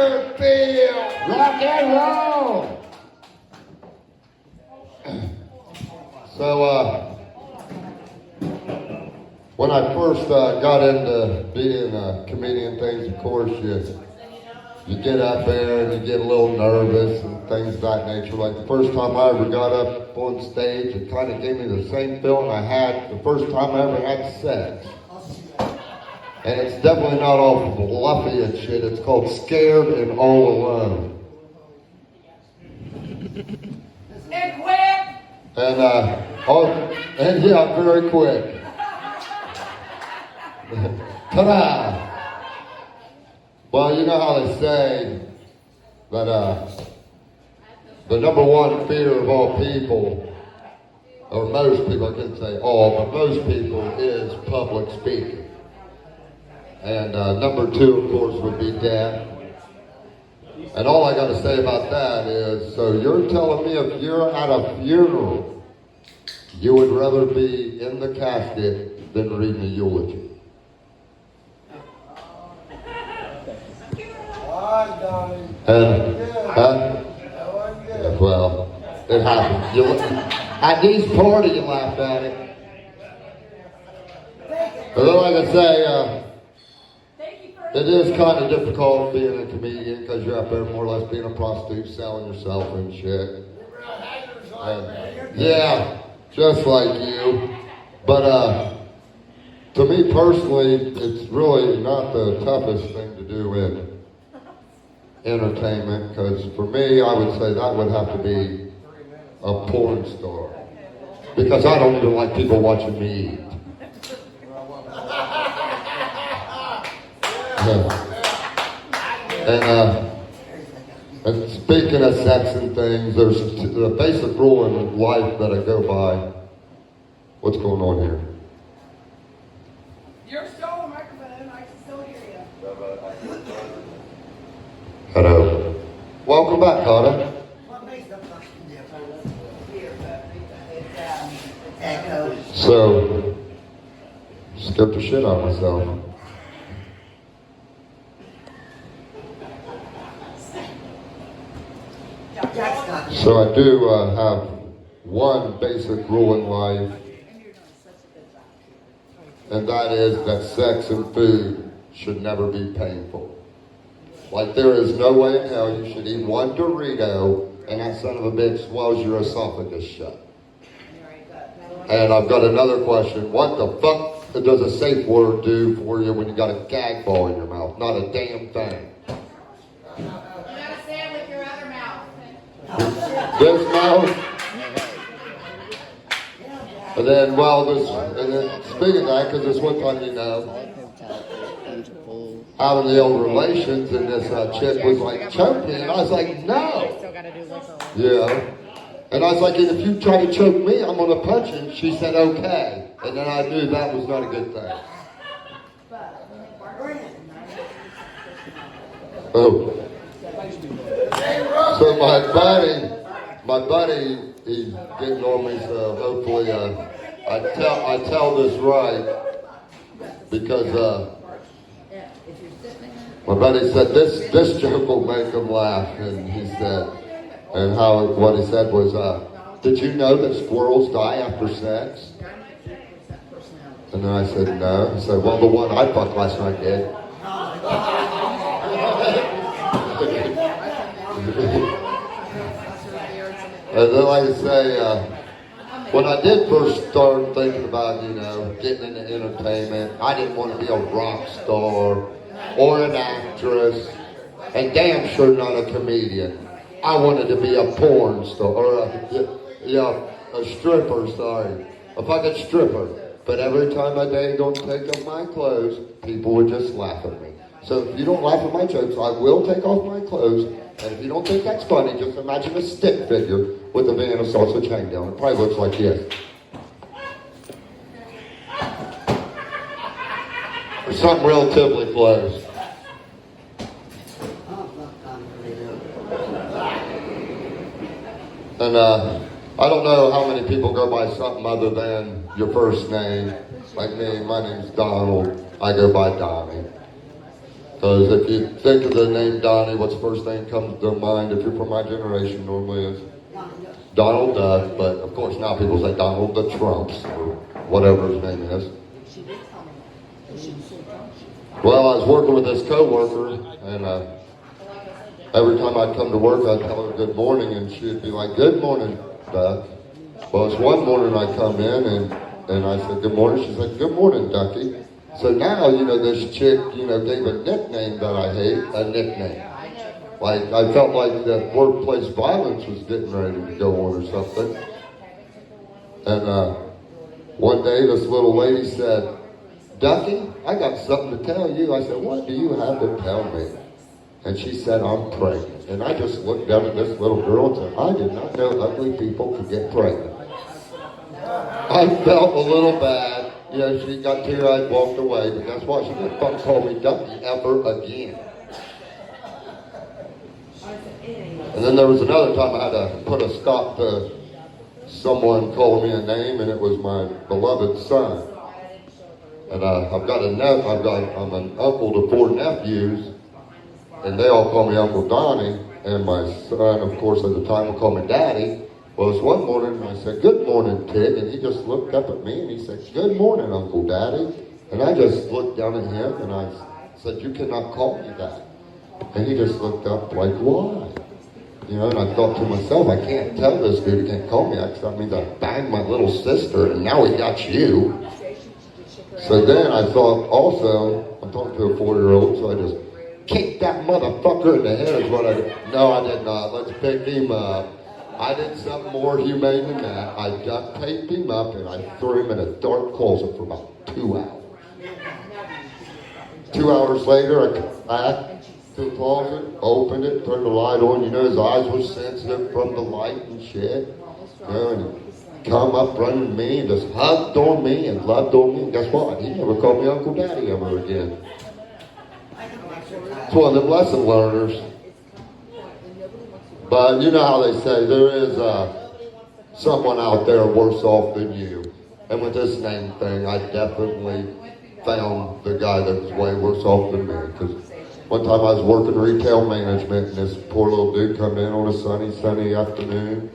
Butterfield. Rock and roll. So, when I first got into being a comedian things, of course, you get up there and you get a little nervous and things of that nature. Like the first time I ever got up on stage, it kind of gave me the same feeling I had the first time I ever had sex. And it's definitely not all fluffy and shit. It's called Scared and All Alone. And quick! And yeah, very quick. Ta-da! Well, you know how they say that the number one fear of all people, or most people, I couldn't say all, but most people is public speaking. And number two, of course, would be death. And all I got to say about that is, so you're telling me if you're at a funeral, you would rather be in the casket than reading a eulogy? Well, it happened. At these parties, you laughed at it. But then, like I say, it is kind of difficult being a comedian because you're up there more or less being a prostitute, selling yourself and shit. Yeah, just like you. But to me personally, it's really not the toughest thing to do in entertainment, because for me, I would say that would have to be a porn star, because I don't even like people watching me eat. And speaking of sex and things, there's the basic rule in life that I go by. What's going on here? You're still on the microphone, I can still hear you. Hello. Welcome back, Carter. So, scared the shit out of myself. So I do have one basic rule in life, and that is that sex and food should never be painful. Like, there is no way in hell you should eat one Dorito and that son of a bitch swells your esophagus shut. And I've got another question. What the fuck does a safe word do for you when you got a gag ball in your mouth? Not a damn thing. You gotta say it with your other mouth. This mouth? And then, speaking of that, because this one time, having the old relations, and this chick was like, choke me, and I was like, no. Yeah. And I was like, if you try to choke me, I'm gonna punch you. And she said, okay. And then I knew that was not a good thing. Oh. So my buddy, he's getting on me, so hopefully I tell this right, because my buddy said this joke will make him laugh, and he said, and what he said was, did you know that squirrels die after sex? And then I said, no. He said, well, the one I fucked last night did. And then, like I say, when I did first start thinking about, getting into entertainment, I didn't want to be a rock star or an actress, and damn sure not a comedian. I wanted to be a porn star, or a stripper, sorry. A fucking stripper. But every time I don't take off my clothes, people would just laugh at me. So if you don't laugh at my jokes, I will take off my clothes. And if you don't think that's funny, just imagine a stick figure with a van of sausage hanging down. It probably looks like this. Or something relatively close. And I don't know how many people go by something other than your first name. Like me, my name's Donald. I go by Donnie. Because if you think of the name Donnie, what's the first thing that comes to mind if you're from my generation normally is Donald Duck, but of course now people say Donald the Trumps, or whatever his name is. Well, I was working with this coworker, and every time I'd come to work, I'd tell her good morning, and she'd be like, good morning, Duck. Well, it's one morning I come in, and I said, good morning. She's like, good morning, Ducky. So now, this chick, gave a nickname that I hate, a nickname. Like, I felt like that workplace violence was getting ready to go on or something. And one day, this little lady said, Ducky, I got something to tell you. I said, what do you have to tell me? And she said, I'm pregnant. And I just looked down at this little girl and said, I did not know ugly people could get pregnant. I felt a little bad. She got teary-eyed, walked away, but that's why she didn't fucking call me Ducky ever again. And then there was another time I had to put a stop to someone calling me a name, and it was my beloved son. And I'm an uncle to 4 nephews, and they all call me Uncle Donnie, and my son, of course, at the time would call me Daddy. Well, this one morning, I said, good morning, Tig, and he just looked up at me, and he said, good morning, Uncle Daddy. And I just looked down at him, and I said, you cannot call me that. And he just looked up like, why? And I thought to myself, I can't tell this dude he can't call me that, because that means I banged my little sister, and now he got you. So then I thought also, I'm talking to a 4-year-old, so I just kicked that motherfucker in the head is what I did. No, I did not. Let's pick him up. I did something more humane than that. I duct taped him up and I threw him in a dark closet for about 2 hours. 2 hours later, I came back to the closet, opened it, turned the light on. His eyes were sensitive from the light and shit. And he come up running to me and just hugged on me and loved on me. And guess what? He never called me Uncle Daddy ever again. It's one of them lesson learners. But you know how they say there is someone out there worse off than you. And with this name thing, I definitely found the guy that was way worse off than me. Because one time I was working retail management, and this poor little dude come in on a sunny afternoon.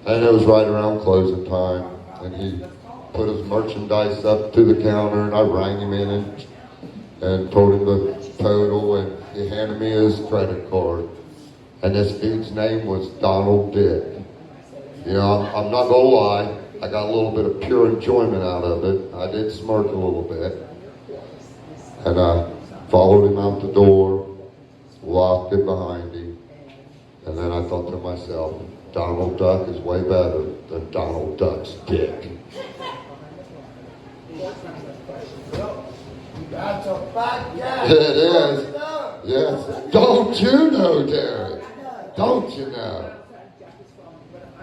And it was right around closing time. And he put his merchandise up to the counter, and I rang him in and told him the total, and he handed me his credit card. And this dude's name was Donald Dick. I'm not gonna lie, I got a little bit of pure enjoyment out of it. I did smirk a little bit. And I followed him out the door, locked it behind him, and then I thought to myself, Donald Duck is way better than Donald Duck's dick. That's a fact, yeah. It is. Yes. Don't you know, Derek? Don't you know?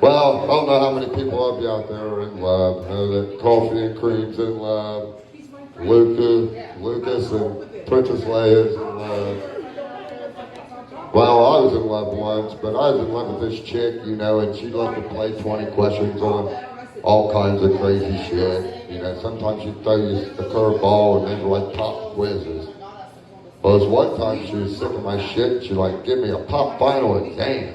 Well, I don't know how many people of you out there are in love. I know that Coffee and Cream's in love. Lucas and Princess Leia's in love. Well, I was in love once, but I was in love with this chick, and she'd like to play 20 questions on all kinds of crazy shit. Sometimes she'd throw you a curveball and then like pop quizzes. Well, this one time she was sick of my shit. She'd like give me a pop final exam.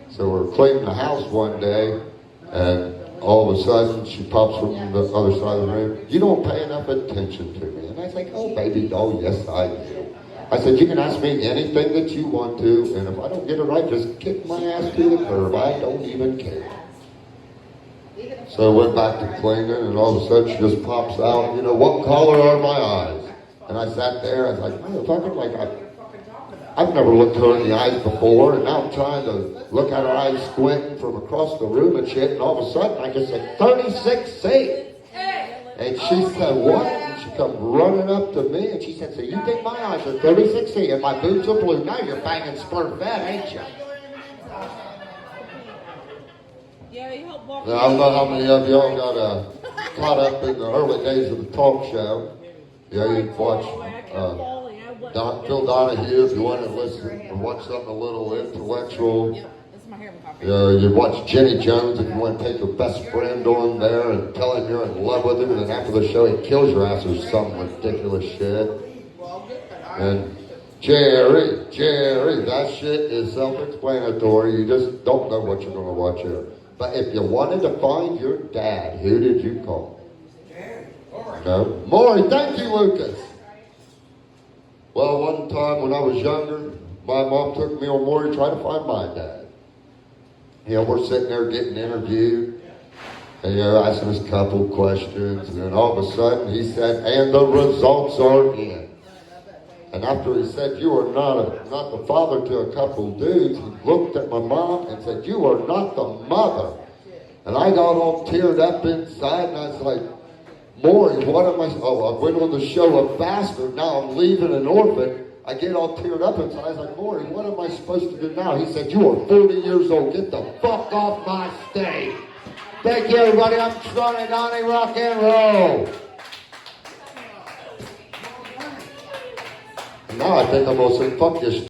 So we're cleaning the house one day, and all of a sudden she pops from the other side of the room. You don't pay enough attention to me. And I was like, oh baby doll, yes I do. I said, you can ask me anything that you want to, and if I don't get it right, just kick my ass to the curb. I don't even care. So I went back to cleaning, and all of a sudden she just pops out, what color are my eyes? And I sat there, I was like, motherfucker, I've never looked her in the eyes before, and now I'm trying to look at her eyes squinting from across the room and shit, and all of a sudden I just said, 36C. And she said, what? And she come running up to me, and she said, so you think my eyes are 36C and my boobs are blue? Now you're banging sperm fat, ain't you? Yeah, you help walk. Now, I don't know how many of y'all got caught up in the early days of the talk show. You'd watch Phil Donahue if you want to listen or watch something a little intellectual. You'd watch Jenny Jones if you want to take your best friend on there and tell him you're in love with him, and then after the show he kills your ass or some ridiculous shit. And Jerry, that shit is self-explanatory. You just don't know what you're going to watch here. But if you wanted to find your dad, who did you call? Jerry. No? Maury, thank you, Lucas. Well, one time when I was younger, my mom took me on Maury to try to find my dad. You know, we're sitting there getting interviewed. And, you know, asking us a couple questions. And then all of a sudden he said, and the results are in. And after he said, you are not the father to a couple dudes, he looked at my mom and said, you are not the mother. And I got all teared up inside, and I was like, Maury, what am I? Oh, I went on the show A Bastard. Now I'm leaving an orphan. I get all teared up inside. I was like, Maury, what am I supposed to do now? He said, you are 40 years old. Get the fuck off my stage. Thank you, everybody. I'm Sonny Donnie Rock and Roll. And now I think I'm going to say, fuck this.